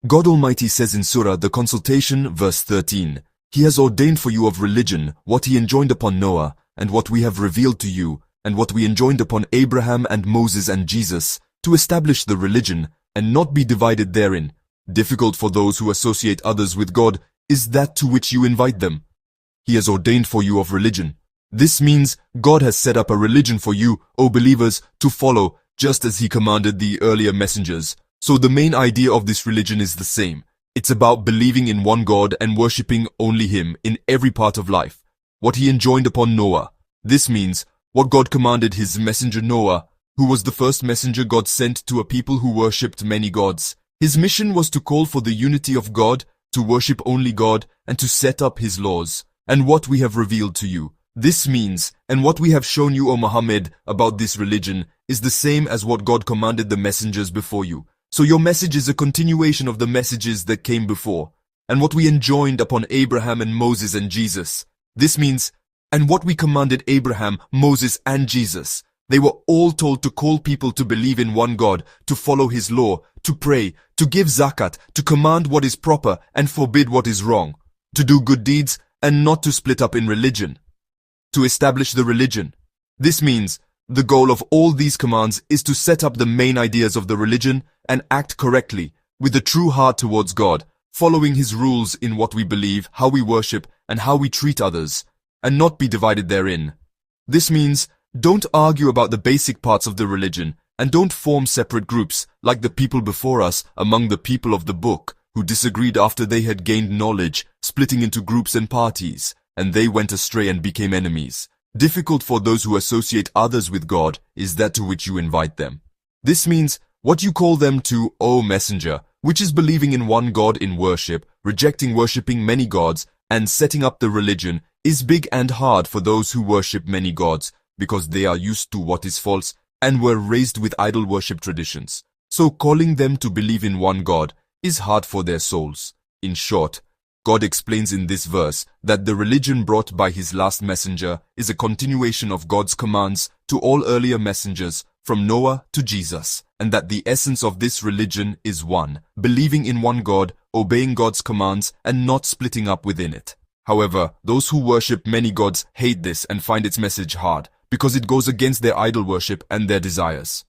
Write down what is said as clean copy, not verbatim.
God Almighty says in Surah The Consultation, verse 13, He has ordained for you of religion what He enjoined upon Noah, and what we have revealed to you, and what we enjoined upon Abraham and Moses and Jesus, to establish the religion, and not be divided therein. Difficult for those who associate others with God is that to which you invite them. He has ordained for you of religion. This means God has set up a religion for you, O believers, to follow, just as He commanded the earlier messengers. So the main idea of this religion is the same. It's about believing in one God and worshipping only Him in every part of life. What He enjoined upon Noah. This means what God commanded His messenger Noah, who was the first messenger God sent to a people who worshipped many gods. His mission was to call for the unity of God, to worship only God, and to set up His laws. And what we have revealed to you. This means, and what we have shown you, O Muhammad, about this religion, is the same as what God commanded the messengers before you. So your message is a continuation of the messages that came before, and what we enjoined upon Abraham and Moses and Jesus. This means, and what we commanded Abraham, Moses and Jesus. They were all told to call people to believe in one God, to follow His law, to pray, to give zakat, to command what is proper and forbid what is wrong, to do good deeds and not to split up in religion, to establish the religion. This means, the goal of all these commands is to set up the main ideas of the religion and act correctly, with a true heart towards God, following His rules in what we believe, how we worship, and how we treat others, and not be divided therein. This means, don't argue about the basic parts of the religion, and don't form separate groups, like the people before us among the people of the book, who disagreed after they had gained knowledge, splitting into groups and parties, and they went astray and became enemies. Difficult for those who associate others with God is that to which you invite them. This means, what you call them to, O Messenger, which is believing in one God in worship, rejecting worshipping many gods, and setting up the religion, is big and hard for those who worship many gods, because they are used to what is false and were raised with idol worship traditions. So calling them to believe in one God is hard for their souls. In short, God explains in this verse that the religion brought by His last messenger is a continuation of God's commands to all earlier messengers, from Noah to Jesus, and that the essence of this religion is one, believing in one God, obeying God's commands, and not splitting up within it. However, those who worship many gods hate this and find its message hard, because it goes against their idol worship and their desires.